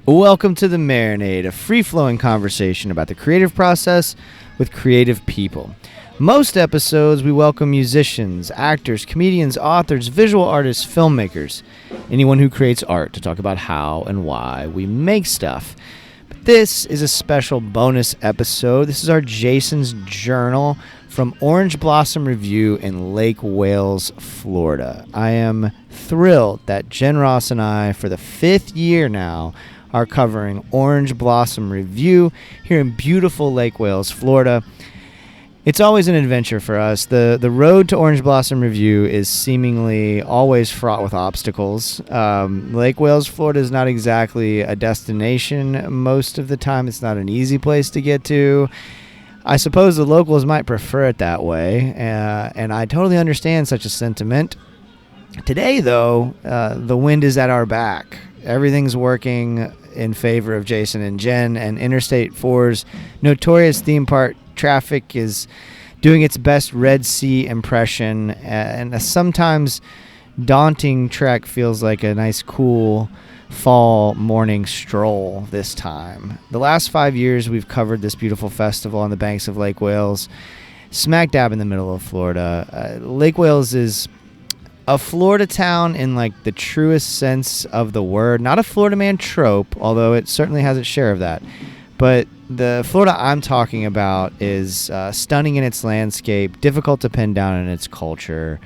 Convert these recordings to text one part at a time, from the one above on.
Welcome to the Marinade, a free-flowing conversation about the creative process with creative people. Most episodes, we welcome musicians, actors, comedians, authors, visual artists, filmmakers, anyone who creates art to talk about how and why we make stuff. But this is a special bonus episode. This is our Jason's Journal from Orange Blossom Revue in Lake Wales, Florida. I am thrilled that Jen Ross and I, for the 5th year now, are covering Orange Blossom Revue here in beautiful Lake Wales, Florida. It's always an adventure for us. The road to Orange Blossom Revue is seemingly always fraught with obstacles. Lake Wales, Florida is not exactly a destination most of the time. It's not an easy place to get to. I suppose the locals might prefer it that way, and I totally understand such a sentiment. Today, though, the wind is at our back. Everything's working in favor of Jason and Jen, and Interstate 4's notorious theme park traffic is doing its best Red Sea impression, and a sometimes daunting trek feels like a nice, cool fall morning stroll this time. The last 5 years, we've covered this beautiful festival on the banks of Lake Wales, smack dab in the middle of Florida. Lake Wales is a Florida town in like the truest sense of the word. Not a Florida man trope, although it certainly has its share of that. But the Florida I'm talking about is stunning in its landscape, difficult to pin down in its culture.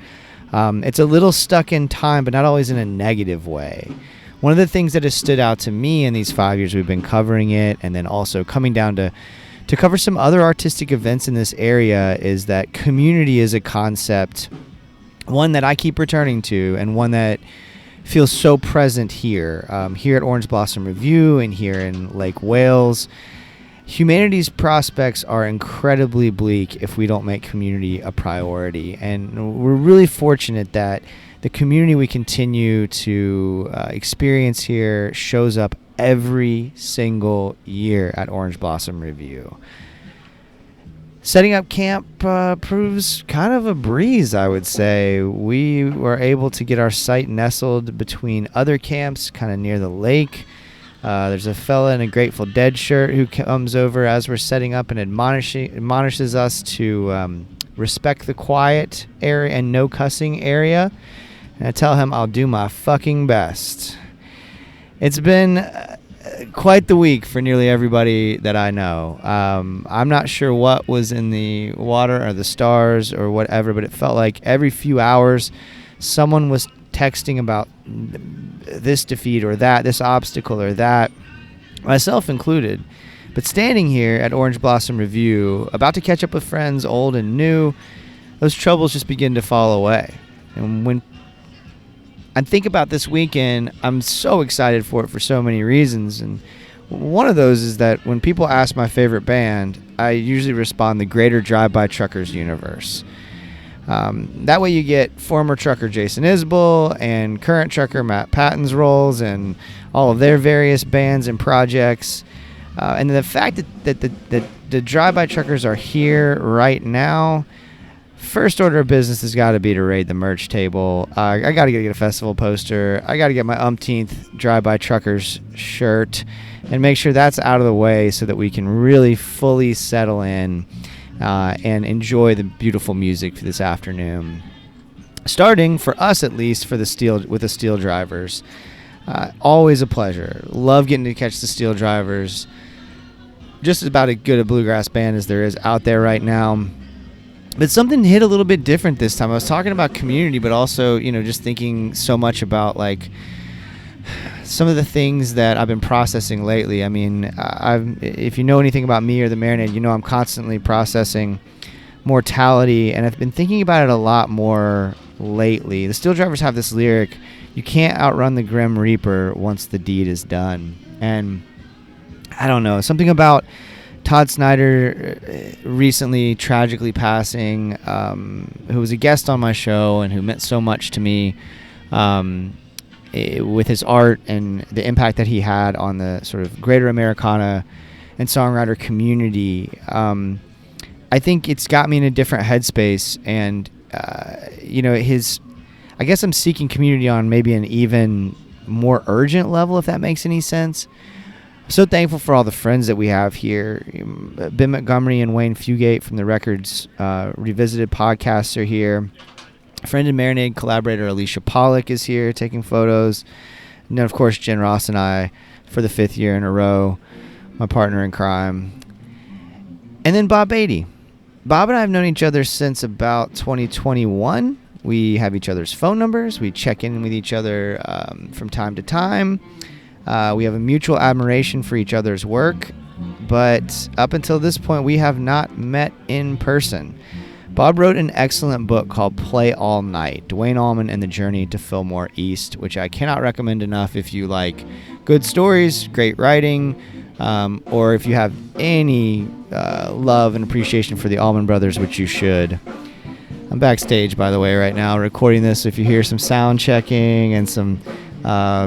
It's a little stuck in time, but not always in a negative way. One of the things that has stood out to me in these 5 years we've been covering it, and then also coming down to cover some other artistic events in this area, is that community is a concept, one that I keep returning to, and one that feels so present here at Orange Blossom Revue and here in Lake Wales. Humanity's prospects are incredibly bleak if we don't make community a priority, and we're really fortunate that the community we continue to experience here shows up every single year at Orange Blossom Revue. Setting up camp proves kind of a breeze, I would say. We were able to get our site nestled between other camps kind of near the lake. There's a fella in a Grateful Dead shirt who comes over as we're setting up and admonishes us to respect the quiet area and no cussing area. And I tell him I'll do my fucking best. It's been quite the week for nearly everybody that I know. I'm not sure what was in the water or the stars or whatever, but it felt like every few hours someone was texting about this defeat or that, this obstacle or that, myself included. But standing here at Orange Blossom Revue, about to catch up with friends old and new, those troubles just begin to fall away. And when I think about this weekend, I'm so excited for it for so many reasons. And one of those is that when people ask my favorite band, I usually respond the Greater Drive-By Truckers universe. That way you get former trucker Jason Isbell and current trucker Matt Patton's roles and all of their various bands and projects. And the fact that the Drive-By Truckers are here right now, first order of business has got to be to raid the merch table. I got to get a festival poster. I got to get my umpteenth Drive-By Truckers shirt and make sure that's out of the way so that we can really fully settle in and enjoy the beautiful music for this afternoon. Starting, for us at least, with the Steeldrivers. Always a pleasure. Love getting to catch the Steeldrivers. Just about as good a bluegrass band as there is out there right now. But something hit a little bit different this time. I was talking about community, but also, just thinking so much about like some of the things that I've been processing lately. I mean, if you know anything about me or the Marinade, I'm constantly processing mortality, and I've been thinking about it a lot more lately. The Steeldrivers have this lyric, "You can't outrun the Grim Reaper once the deed is done." And I don't know, something about Todd Snyder recently tragically passing, who was a guest on my show and who meant so much to me with his art and the impact that he had on the sort of greater Americana and songwriter community. I think it's got me in a different headspace, and I guess I'm seeking community on maybe an even more urgent level, if that makes any sense. So thankful for all the friends that we have here. Ben Montgomery and Wayne Fugate from the Records Revisited podcast are here. Friend and Marinade collaborator Alicia Pollock is here taking photos. And then, of course, Jen Ross and I for the 5th year in a row, my partner in crime. And then Bob Beatty. Bob and I have known each other since about 2021. We have each other's phone numbers. We check in with each other from time to time. We have a mutual admiration for each other's work, but up until this point, we have not met in person. Bob wrote an excellent book called Play All Night, Duane Allman and the Journey to Fillmore East, which I cannot recommend enough if you like good stories, great writing, or if you have any love and appreciation for the Allman Brothers, which you should. I'm backstage, by the way, right now, recording this. If you hear some sound checking and some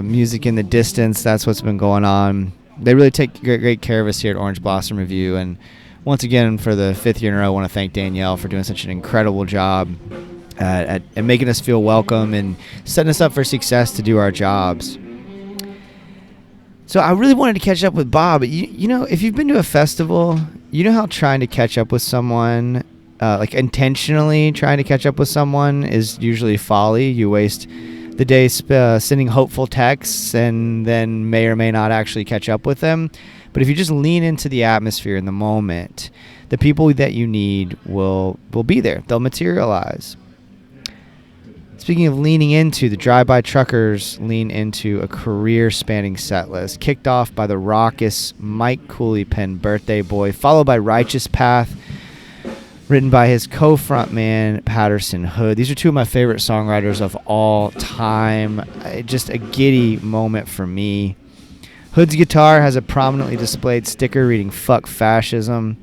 music in the distance, that's what's been going on. They really take great care of us here at Orange Blossom Revue, and once again, for the 5th year in a row, I want to thank Danielle for doing such an incredible job at making us feel welcome and setting us up for success to do our jobs. So I really wanted to catch up with Bob. You know, if you've been to a festival, you know how trying to catch up with someone, like intentionally trying to catch up with someone, is usually folly. You waste the day sending hopeful texts and then may or may not actually catch up with them. But if you just lean into the atmosphere in the moment, the people that you need will be there. They'll materialize. Speaking of leaning into, the Drive-By Truckers lean into a career-spanning set list, kicked off by the raucous Mike Cooley penned Birthday Boy, followed by Righteous Path, written by his co-frontman, Patterson Hood. These are two of my favorite songwriters of all time. Just a giddy moment for me. Hood's guitar has a prominently displayed sticker reading "Fuck Fascism."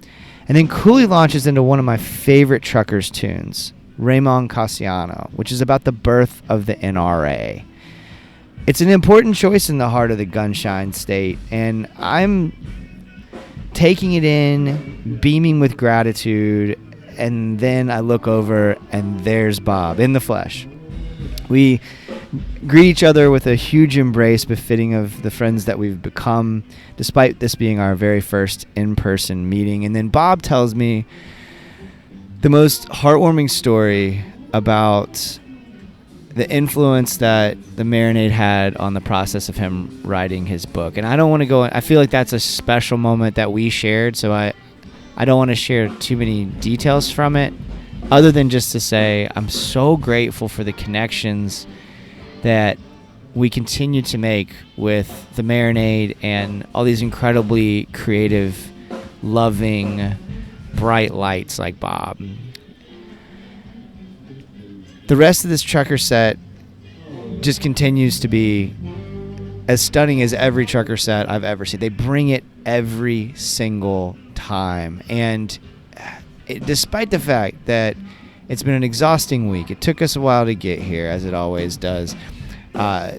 And then Cooley launches into one of my favorite Truckers tunes, Raymond Cassiano, which is about the birth of the NRA. It's an important choice in the heart of the gunshine state, and I'm taking it in, beaming with gratitude, and then I look over, and there's Bob in the flesh. We greet each other with a huge embrace befitting of the friends that we've become, despite this being our very first in-person meeting. And then Bob tells me the most heartwarming story about the influence that the Marinade had on the process of him writing his book. And I don't want to go, I feel like that's a special moment that we shared, so I don't want to share too many details from it, other than just to say I'm so grateful for the connections that we continue to make with the Marinade and all these incredibly creative, loving, bright lights like Bob. The rest of this Trucker set just continues to be as stunning as every Trucker set I've ever seen. They bring it every single time. And despite the fact that it's been an exhausting week, it took us a while to get here, as it always does.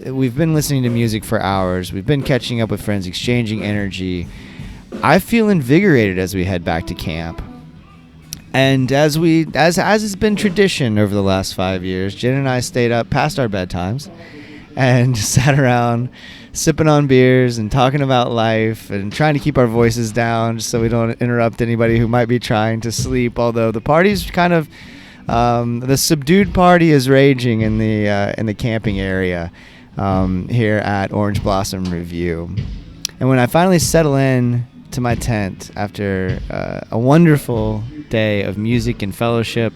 We've been listening to music for hours. We've been catching up with friends, exchanging energy. I feel invigorated as we head back to camp. And as has been tradition over the last 5 years, Jen and I stayed up past our bedtimes and sat around sipping on beers and talking about life and trying to keep our voices down just so we don't interrupt anybody who might be trying to sleep. Although the party's kind of the subdued party is raging in the camping area here at Orange Blossom Revue. And when I finally settle in to my tent after a wonderful day of music and fellowship,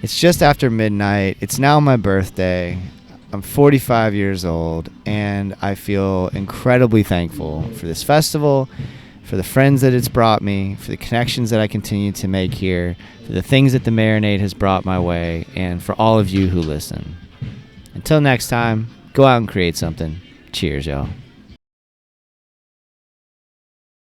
it's just after midnight. It's now my birthday. I'm 45 years old, and I feel incredibly thankful for this festival, for the friends that it's brought me, for the connections that I continue to make here, for the things that the Marinade has brought my way, and for all of you who listen. Until next time, go out and create something. Cheers, y'all.